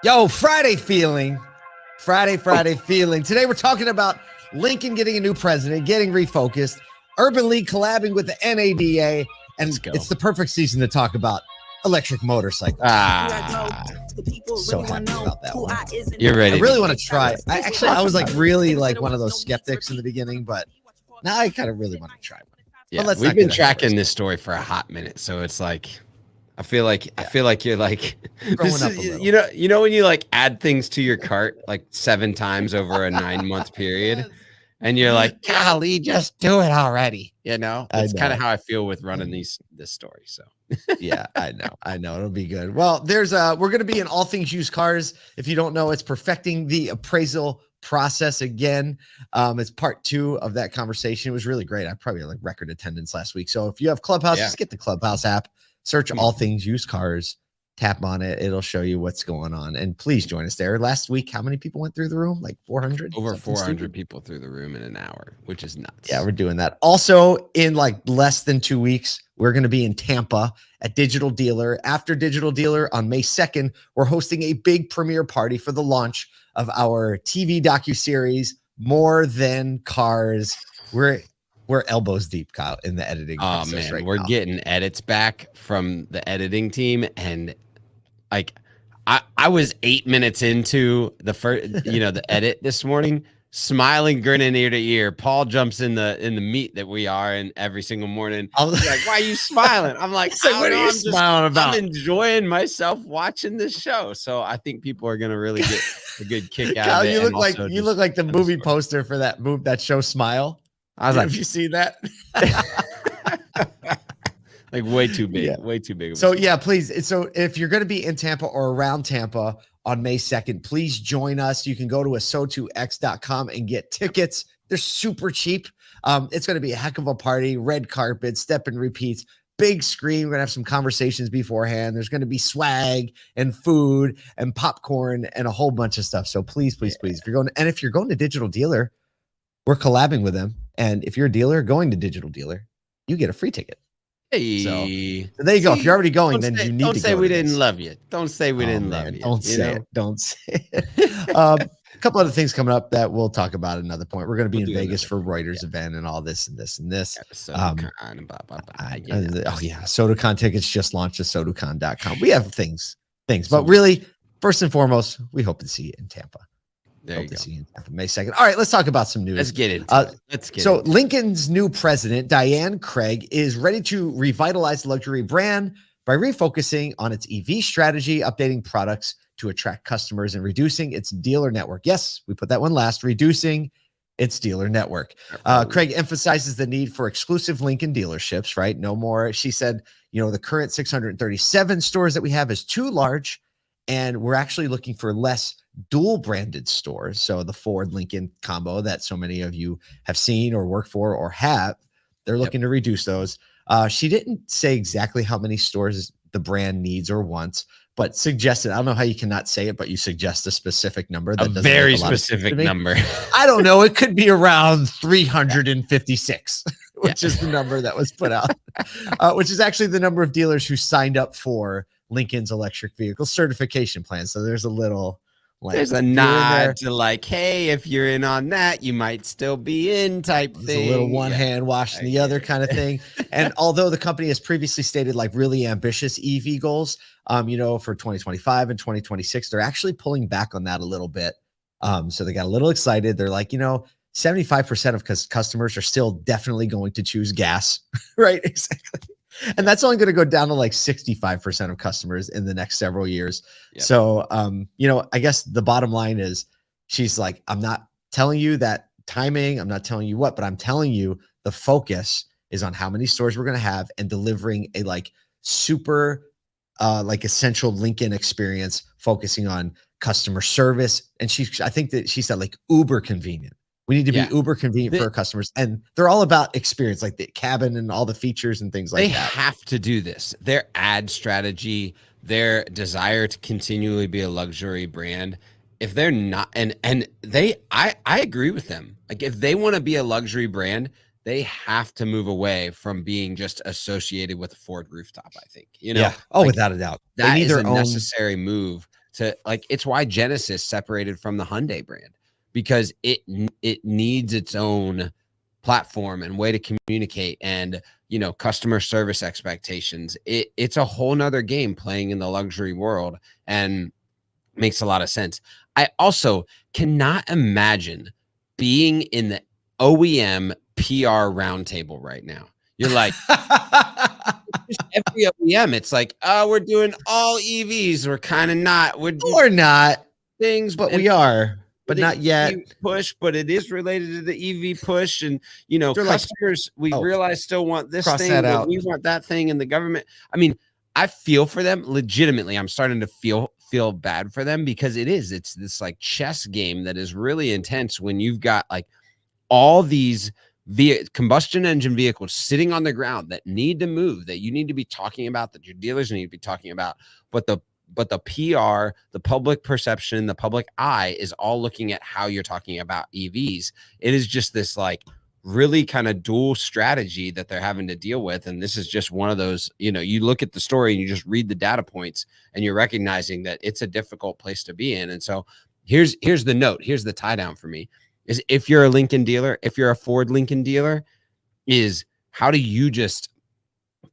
Yo, Friday feeling. Friday feeling. Today we're talking about Lincoln getting a new president, getting refocused, Urban League collabing with the NADA, and it's the perfect season to talk about electric motorcycles. So happy about that one. You're ready. I really want to try. I was like really like one of those skeptics in the beginning, but now I kind of really want to try one. Yeah, we've been tracking this story for a hot minute, so it's like I feel like you're like this is, you know when you like add things to your cart like 7 times over a 9-month period, and you're like, golly, just do it already. You know, it's kind of how I feel with running this story. So yeah, I know it'll be good. Well, we're going to be in all things used cars. If you don't know, it's perfecting the appraisal process again. It's part 2 of that conversation. It was really great. I probably had like record attendance last week. So if you have Clubhouse, just get the Clubhouse app, search all things used cars, tap on it. It'll show you what's going on. And please join us there. Last week, how many people went through the room? Like 400? Over 400 people through the room in an hour, which is nuts. Yeah, we're doing that. Also, in like less than 2 weeks, we're going to be in Tampa at Digital Dealer. After Digital Dealer on May 2nd, we're hosting a big premiere party for the launch of our TV docuseries, More Than Cars. We're elbows deep, Kyle, in the editing process. Man, we're getting edits back from the editing team, and like I was 8 minutes into the first, the edit this morning, smiling, grinning ear to ear. Paul jumps in the meet that we are in every single morning. I was like, "Why are you smiling?" I'm like, "What are you smiling about?" I'm enjoying myself watching this show, so I think people are gonna really get a good kick out Kyle, of it. You look like the movie poster for that show Smile. I was like, "Have you seen that?" Like way too big, way too big. So yeah, please. So if you're going to be in Tampa or around Tampa on May 2nd, please join us. You can go to aso2x.com and get tickets. They're super cheap. It's going to be a heck of a party. Red carpet, step and repeats, big screen. We're going to have some conversations beforehand. There's going to be swag and food and popcorn and a whole bunch of stuff. So please. If you're going to Digital Dealer, we're collabing with them. And if you're a dealer going to Digital Dealer, you get a free ticket. Hey, so there you go. If you're already going, then you need to go. Don't say we didn't love you. Don't say we didn't love you. Don't say it. Don't say it. A couple other things coming up that we'll talk about at another point. We're going to be in Vegas for Reuters event and all this and this and this. SodaCon tickets just launched at soducon.com. We have things, but really, first and foremost, we hope to see you in Tampa. Hope to see you in Tampa May 2nd. All right, let's talk about some news. Let's get it. Lincoln's new president, Diane Craig, is ready to revitalize the luxury brand by refocusing on its EV strategy, updating products to attract customers, and reducing its dealer network. Yes, we put that one last, reducing its dealer network. Craig emphasizes the need for exclusive Lincoln dealerships, right? No more. She said, the current 637 stores that we have is too large, and we're actually looking for less dual branded stores. So the Ford Lincoln combo that so many of you have seen or work for or have, they're looking to reduce those. She didn't say exactly how many stores the brand needs or wants, but suggested, I don't know how you cannot say it, but you suggest a specific number. A very specific number. I don't know. It could be around 356, which is the number that was put out, which is actually the number of dealers who signed up for Lincoln's electric vehicle certification plan. So there's a little, there's a nod to like, hey, if you're in on that, you might still be in type thing. A little one hand washing the other kind of thing. And although the company has previously stated like really ambitious EV goals, for 2025 and 2026, they're actually pulling back on that a little bit. So they got a little excited. They're like, 75% of customers are still definitely going to choose gas, right? Exactly. And that's only going to go down to like 65% of customers in the next several years. Yep. So, I guess the bottom line is she's like, I'm not telling you that timing. I'm not telling you what, but I'm telling you the focus is on how many stores we're going to have and delivering a like super essential Lincoln experience, focusing on customer service. And I think that she said like uber convenient. We need to be uber convenient for our customers. And they're all about experience, like the cabin and all the features and things like that. They have to do this. Their ad strategy, their desire to continually be a luxury brand. If they're not, I agree with them. Like if they want to be a luxury brand, they have to move away from being just associated with a Ford rooftop, I think. Oh, without a doubt. That is a necessary move to like, it's why Genesis separated from the Hyundai brand, because it needs its own platform and way to communicate and, you know, customer service expectations. It's a whole nother game playing in the luxury world, and makes a lot of sense. I also cannot imagine being in the OEM PR roundtable right now. You're like, every OEM, it's like, oh, we're doing all EVs. We're kind of not. We're not things, but we are, but not yet. Push, but it is related to the EV push, and you know, customers we realize still want this thing, but we want that thing, and the government. I mean, I feel for them legitimately. I'm starting to feel bad for them, because it's this like chess game that is really intense when you've got like all these combustion engine vehicles sitting on the ground that need to move, that you need to be talking about, that your dealers need to be talking about, but the PR, the public perception, the public eye is all looking at how you're talking about EVs. It is just this like really kind of dual strategy that they're having to deal with. And this is just one of those, you know, you look at the story and you just read the data points and you're recognizing that it's a difficult place to be in. And so here's the note. Here's the tie down for me is, if you're a Lincoln dealer, if you're a Ford Lincoln dealer, is how do you just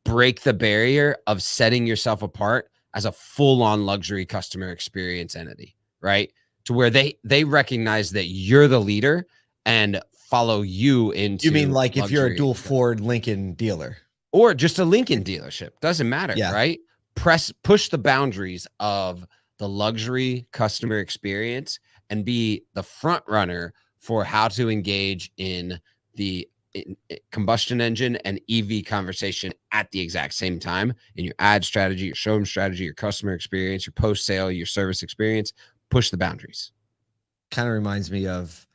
break the barrier of setting yourself apart as a full-on luxury customer experience entity, right? To where they recognize that you're the leader and follow you into. You mean like if you're a dual Ford Lincoln dealer, or just a Lincoln dealership, doesn't matter, right? Push the boundaries of the luxury customer experience and be the front runner for how to engage in the combustion engine and EV conversation at the exact same time in your ad strategy, your showroom strategy, your customer experience, your post-sale, your service experience. Push the boundaries. Kind of reminds me of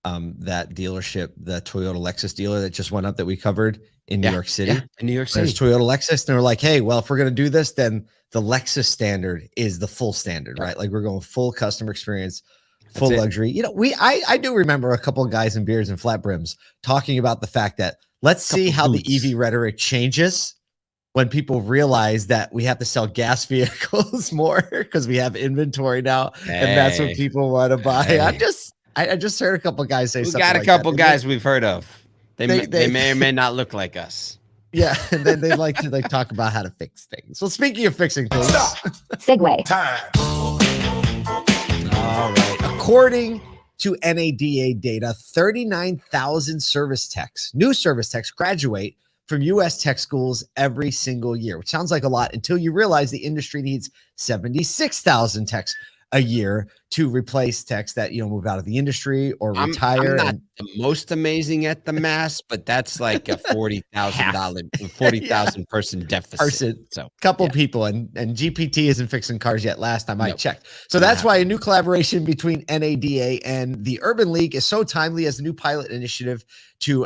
that dealership, the Toyota Lexus dealer that just went up that we covered in New York City. Yeah, in New York City. There's Toyota Lexus, and they're like, hey, well, if we're going to do this, then the Lexus standard is the full standard, right? Like we're going full customer experience, full luxury. You know, I do remember a couple of guys in beards and flat brims talking about the fact that let's see how the EV rhetoric changes when people realize that we have to sell gas vehicles more because we have inventory now, and that's what people want to buy. I just heard a couple of guys say something. We got a couple guys we've heard of. They may or may not look like us. Yeah, and then they like to talk about how to fix things. Well, speaking of fixing things, segue time. All right. According to NADA data, 39,000 new service techs graduate from U.S. tech schools every single year, which sounds like a lot until you realize the industry needs 76,000 techs a year to replace techs that, you know, move out of the industry or retire. I'm not the most amazing at the math, but that's like a $40,000 person deficit. So couple people, and GPT isn't fixing cars yet. Last time I checked. So that's why a new collaboration between NADA and the Urban League is so timely as a new pilot initiative to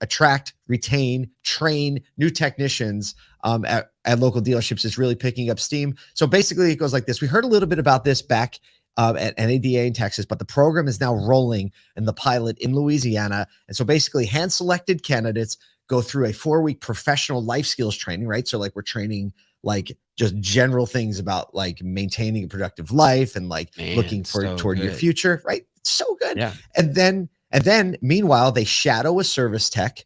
attract, retain, train new technicians at local dealerships is really picking up steam. So basically it goes like this. We heard a little bit about this back at NADA in Texas, but the program is now rolling in the pilot in Louisiana. And so basically hand-selected candidates go through a 4-week professional life skills training, right? So like we're training like just general things about like maintaining a productive life and like looking toward your future, right? It's so good. Yeah. And then meanwhile, they shadow a service tech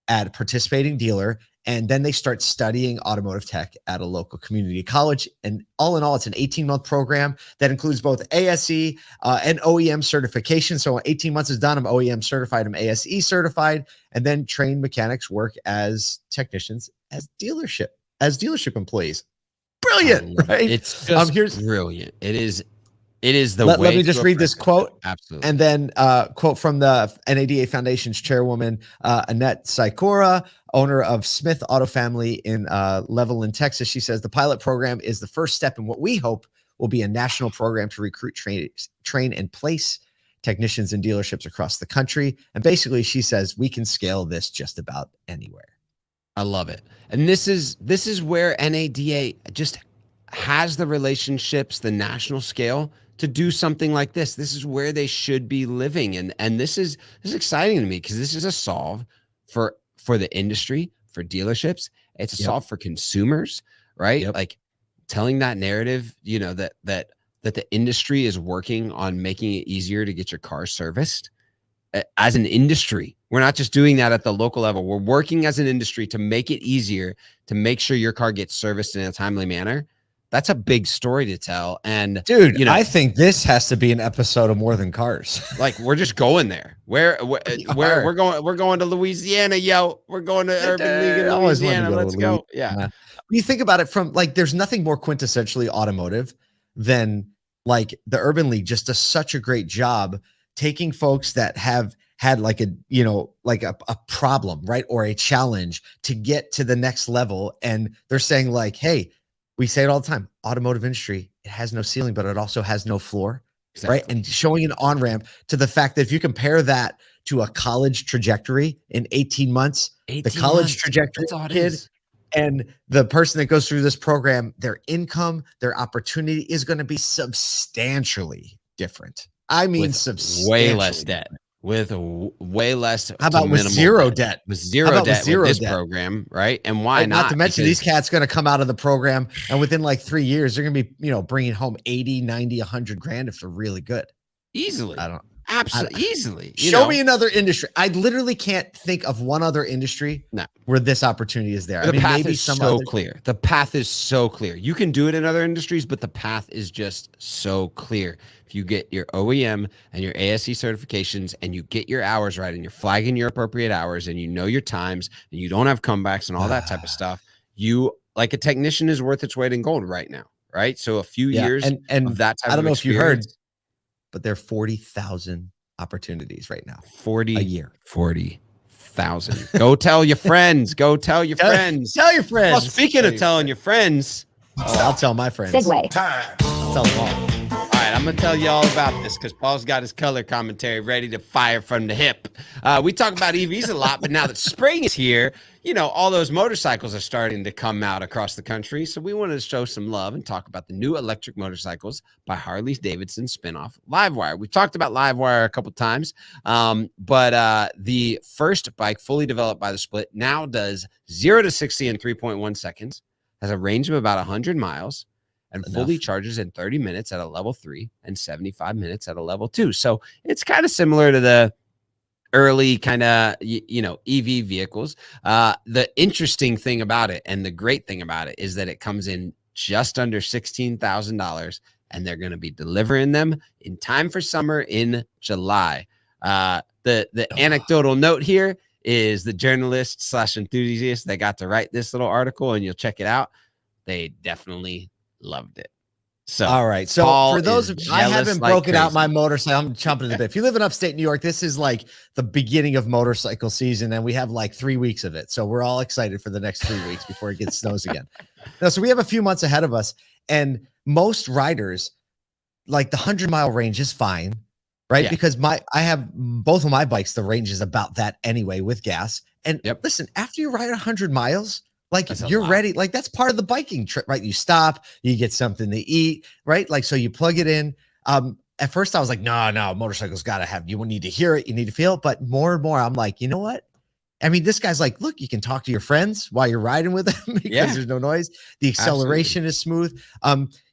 at a participating dealer, and then they start studying automotive tech at a local community college. And all in all, it's an 18-month program that includes both ASE and OEM certification. So 18 months is done. I'm OEM certified. I'm ASE certified. And then trained mechanics work as technicians, as dealership employees. Brilliant, right? It's just brilliant. It is the way. Let me just read this quote. Absolutely. And then quote from the NADA Foundation's chairwoman, Annette Sikora, owner of Smith Auto Family in Levelland, Texas. She says the pilot program is the first step in what we hope will be a national program to recruit, train, and place technicians in dealerships across the country. And basically, she says we can scale this just about anywhere. I love it. And this is where NADA just has the relationships, the national scale to do something like this. This is where they should be living. And this is exciting to me because this is a solve for the industry, for dealerships. It's a solve for consumers, right? Like telling that narrative, you know, that that the industry is working on making it easier to get your car serviced as an industry. We're not just doing that at the local level. We're working as an industry to make it easier to make sure your car gets serviced in a timely manner. That's a big story to tell. And dude, you know, I think this has to be an episode of More Than Cars. Like, we're just going there. We're going to Louisiana, yo. We're going to Urban League in Louisiana. Let's go. Yeah. When you think about it from like, there's nothing more quintessentially automotive than like the Urban League just does such a great job taking folks that have had like a, you know, like a problem, right? Or a challenge to get to the next level. And they're saying like, hey, we say it all the time, automotive industry, it has no ceiling, but it also has no floor, exactly. Right? And showing an on-ramp to the fact that if you compare that to a college trajectory in 18 months, the college trajectory kid and the person that goes through this program, their income, their opportunity is going to be substantially different. I mean, way less debt. With way less. How about with zero debt? With zero debt with this program, right? And why not? Not to mention these cats going to come out of the program and within like 3 years, they're going to be, you know, bringing home 80, 90, 100 grand if they're really good. Easily. Absolutely easily. Show me another industry. I literally can't think of one other industry where this opportunity is there. The path is so clear. The path is so clear. You can do it in other industries, but the path is just so clear. If you get your OEM and your ASE certifications and you get your hours right and you're flagging your appropriate hours and you know your times and you don't have comebacks and all that type of stuff, you, like, a technician is worth its weight in gold right now, right? So a few years and of that type of experience. I don't know if you heard, but there are 40,000 opportunities right now. 40 a year. 40,000. Go tell your friends. Go tell your friends. Tell your friends. Well, speaking of telling your friends, I'll tell my friends. Segue. I'll tell them all. All right, I'm gonna tell you all about this because Paul's got his color commentary ready to fire from the hip. We talk about EVs a lot, but now that spring is here, you know, all those motorcycles are starting to come out across the country. So we wanted to show some love and talk about the new electric motorcycles by Harley-Davidson spinoff Livewire. We've talked about Livewire a couple times, but the first bike fully developed by the Split now does 0 to 60 in 3.1 seconds, has a range of about 100 miles, and fully charges in 30 minutes at a level 3 and 75 minutes at a level 2. So it's kind of similar to the early kind of, you know, EV vehicles. The interesting thing about it and the great thing about it is that it comes in just under $16,000 and they're going to be delivering them in time for summer in July. The anecdotal note here is the journalist / enthusiast that got to write this little article, and you'll check it out. They definitely loved it. So all right. So Paul, for those of I haven't broken out my motorcycle. I'm jumping a bit. If you live in upstate New York, this is like the beginning of motorcycle season, and we have like 3 weeks of it. So we're all excited for the next 3 weeks before it gets snows again. Now, so we have a few months ahead of us, and most riders, like the 100-mile range is fine, right? Yeah. Because I have both of my bikes, the range is about that anyway with gas. And listen, after you ride 100 miles, like you're ready, like that's part of the biking trip, right? You stop, you get something to eat, right? Like, so you plug it in. At first I was like, no, motorcycles got to have, you need to hear it, you need to feel it. But more and more, I'm like, you know what? I mean, this guy's like, look, you can talk to your friends while you're riding with them because there's no noise. The acceleration is smooth.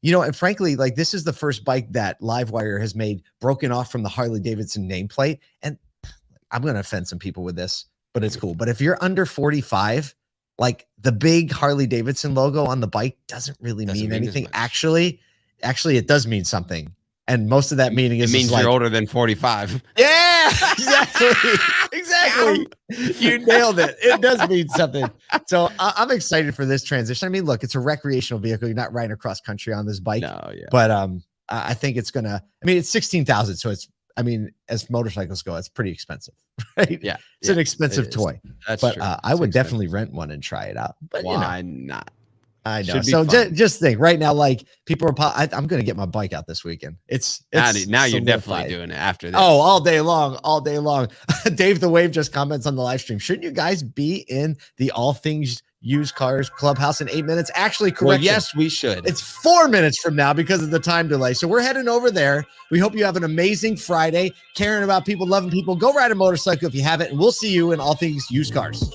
You know, and frankly, like this is the first bike that Livewire has made broken off from the Harley-Davidson nameplate. And I'm going to offend some people with this, but it's cool. But if you're under 45, like the big Harley-Davidson logo on the bike doesn't really mean anything. Actually, it does mean something. And most of that meaning is means you're older than 45. Yeah, exactly. You nailed it. It does mean something. So I'm excited for this transition. I mean, look, it's a recreational vehicle. You're not riding across country on this bike. No, yeah. But I think it's gonna. I mean, it's 16,000. So it's. I mean, as motorcycles go, it's pretty expensive, right? Yeah, it's an expensive toy. That's but true. I would definitely rent one and try it out. But why not? I know. So just think right now, like people are, I'm going to get my bike out this weekend. It's now you're definitely doing it after this. Oh, all day long. Dave the Wave just comments on the live stream. Shouldn't you guys be in the All Things Used Cars Clubhouse in 8 minutes? Actually, correction. Well, yes, we should. It's 4 minutes from now because of the time delay. So we're heading over there. We hope you have an amazing Friday, caring about people, loving people. Go ride a motorcycle if you haven't, and we'll see you in All Things Used Cars.